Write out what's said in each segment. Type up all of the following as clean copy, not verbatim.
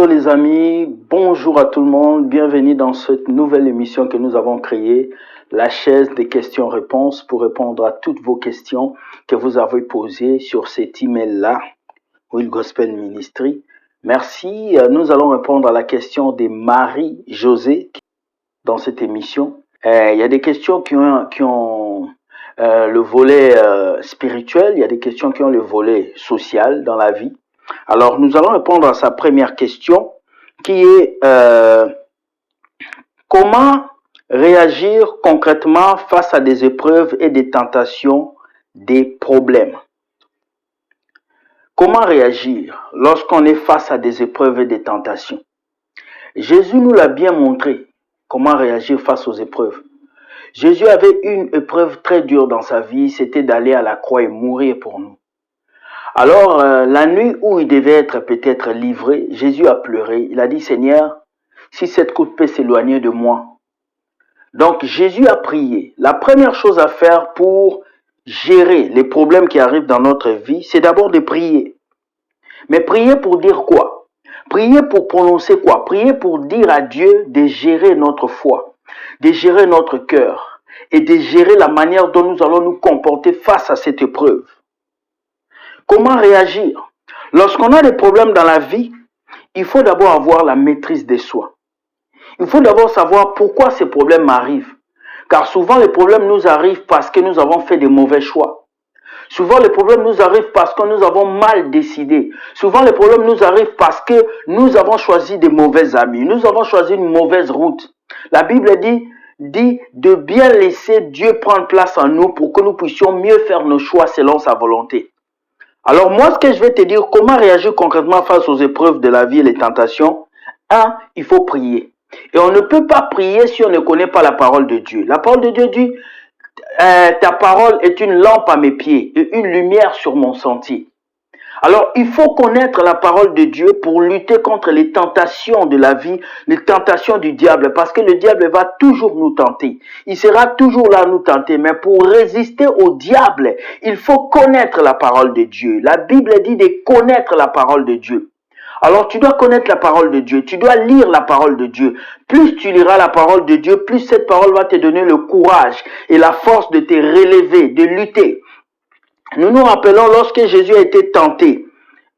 Hello les amis, bonjour à tout le monde, bienvenue dans cette nouvelle émission que nous avons créée, la chaise des questions-réponses pour répondre à toutes vos questions que vous avez posées sur cet email-là, Will Gospel Ministry. Merci, nous allons répondre à la question de Marie-Josée dans cette émission. Il y a des questions qui ont le volet spirituel, il y a des questions qui ont le volet social dans la vie. Alors, nous allons répondre à sa première question qui est comment réagir concrètement face à des épreuves et des tentations, des problèmes. Comment réagir lorsqu'on est face à des épreuves et des tentations? Jésus nous l'a bien montré, comment réagir face aux épreuves. Jésus avait une épreuve très dure dans sa vie, c'était d'aller à la croix et mourir pour nous. Alors, la nuit où il devait être peut-être livré, Jésus a pleuré. Il a dit, Seigneur, si cette coupe peut s'éloigner de moi. Donc, Jésus a prié. La première chose à faire pour gérer les problèmes qui arrivent dans notre vie, c'est d'abord de prier. Mais prier pour dire quoi? Prier pour prononcer quoi? Prier pour dire à Dieu de gérer notre foi, de gérer notre cœur et de gérer la manière dont nous allons nous comporter face à cette épreuve. Comment réagir? Lorsqu'on a des problèmes dans la vie, il faut d'abord avoir la maîtrise de soi. Il faut d'abord savoir pourquoi ces problèmes arrivent. Car souvent les problèmes nous arrivent parce que nous avons fait des mauvais choix. Souvent les problèmes nous arrivent parce que nous avons mal décidé. Souvent les problèmes nous arrivent parce que nous avons choisi des mauvais amis. Nous avons choisi une mauvaise route. La Bible dit de bien laisser Dieu prendre place en nous pour que nous puissions mieux faire nos choix selon sa volonté. Alors moi, ce que je vais te dire, comment réagir concrètement face aux épreuves de la vie et les tentations. 1, il faut prier. Et on ne peut pas prier si on ne connaît pas la parole de Dieu. La parole de Dieu dit, ta parole est une lampe à mes pieds et une lumière sur mon sentier. Alors, il faut connaître la parole de Dieu pour lutter contre les tentations de la vie, les tentations du diable, parce que le diable va toujours nous tenter. Il sera toujours là à nous tenter, mais pour résister au diable, il faut connaître la parole de Dieu. La Bible dit de connaître la parole de Dieu. Alors, tu dois connaître la parole de Dieu, tu dois lire la parole de Dieu. Plus tu liras la parole de Dieu, plus cette parole va te donner le courage et la force de te relever, de lutter. Nous nous rappelons lorsque Jésus a été tenté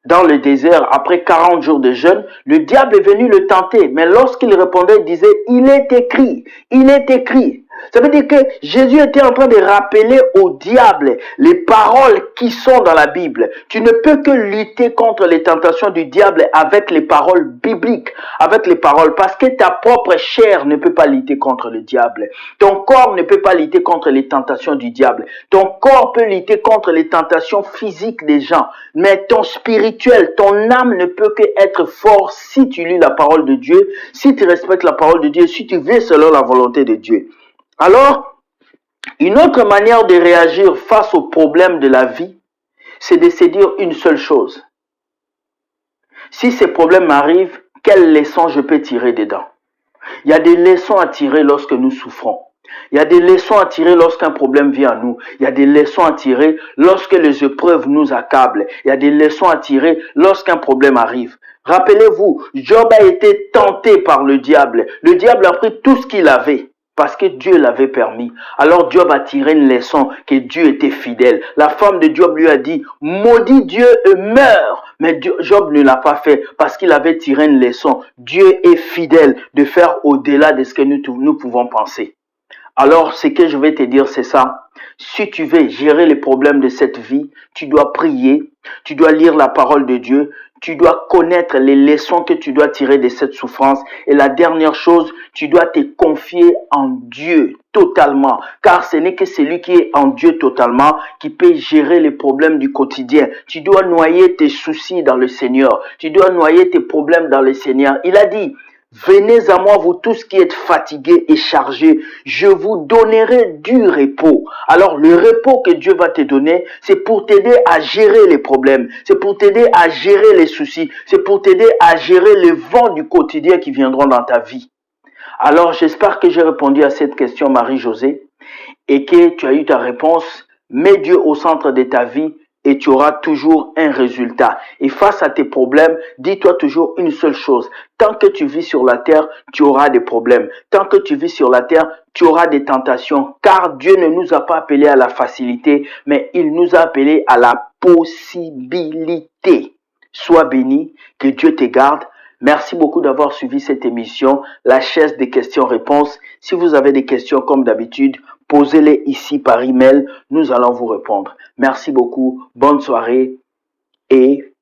dans le désert après 40 jours de jeûne, le diable est venu le tenter. Mais lorsqu'il répondait, il disait, il est écrit, il est écrit. Ça veut dire que Jésus était en train de rappeler au diable les paroles qui sont dans la Bible. Tu ne peux que lutter contre les tentations du diable avec les paroles bibliques, avec les paroles, parce que ta propre chair ne peut pas lutter contre le diable. Ton corps ne peut pas lutter contre les tentations du diable. Ton corps peut lutter contre les tentations physiques des gens, mais ton spirituel, ton âme ne peut que être fort si tu lis la parole de Dieu, si tu respectes la parole de Dieu, si tu vis selon la volonté de Dieu. Alors, une autre manière de réagir face aux problèmes de la vie, c'est de se dire une seule chose. Si ces problèmes arrivent, quelles leçons je peux tirer dedans? Il y a des leçons à tirer lorsque nous souffrons. Il y a des leçons à tirer lorsqu'un problème vient à nous. Il y a des leçons à tirer lorsque les épreuves nous accablent. Il y a des leçons à tirer lorsqu'un problème arrive. Rappelez-vous, Job a été tenté par le diable. Le diable a pris tout ce qu'il avait. Parce que Dieu l'avait permis. Alors Job a tiré une leçon que Dieu était fidèle. La femme de Job lui a dit, maudit Dieu et meurs. Mais Job ne l'a pas fait parce qu'il avait tiré une leçon. Dieu est fidèle de faire au-delà de ce que nous pouvons penser. Alors ce que je vais te dire c'est ça. Si tu veux gérer les problèmes de cette vie, tu dois prier, tu dois lire la parole de Dieu, tu dois connaître les leçons que tu dois tirer de cette souffrance. Et la dernière chose, tu dois te confier en Dieu totalement. Car ce n'est que celui qui est en Dieu totalement qui peut gérer les problèmes du quotidien. Tu dois noyer tes soucis dans le Seigneur. Tu dois noyer tes problèmes dans le Seigneur. Il a dit, venez à moi, vous tous qui êtes fatigués et chargés, je vous donnerai du repos. Alors, le repos que Dieu va te donner, c'est pour t'aider à gérer les problèmes, c'est pour t'aider à gérer les soucis, c'est pour t'aider à gérer les vents du quotidien qui viendront dans ta vie. Alors, j'espère que j'ai répondu à cette question, Marie-Josée, et que tu as eu ta réponse. Mets Dieu au centre de ta vie, et tu auras toujours un résultat. Et face à tes problèmes, dis-toi toujours une seule chose. Tant que tu vis sur la terre, tu auras des problèmes. Tant que tu vis sur la terre, tu auras des tentations. Car Dieu ne nous a pas appelés à la facilité, mais il nous a appelés à la possibilité. Sois béni, que Dieu te garde. Merci beaucoup d'avoir suivi cette émission, la chaise des questions-réponses. Si vous avez des questions comme d'habitude, posez-les ici par email. Nous allons vous répondre. Merci beaucoup. Bonne soirée et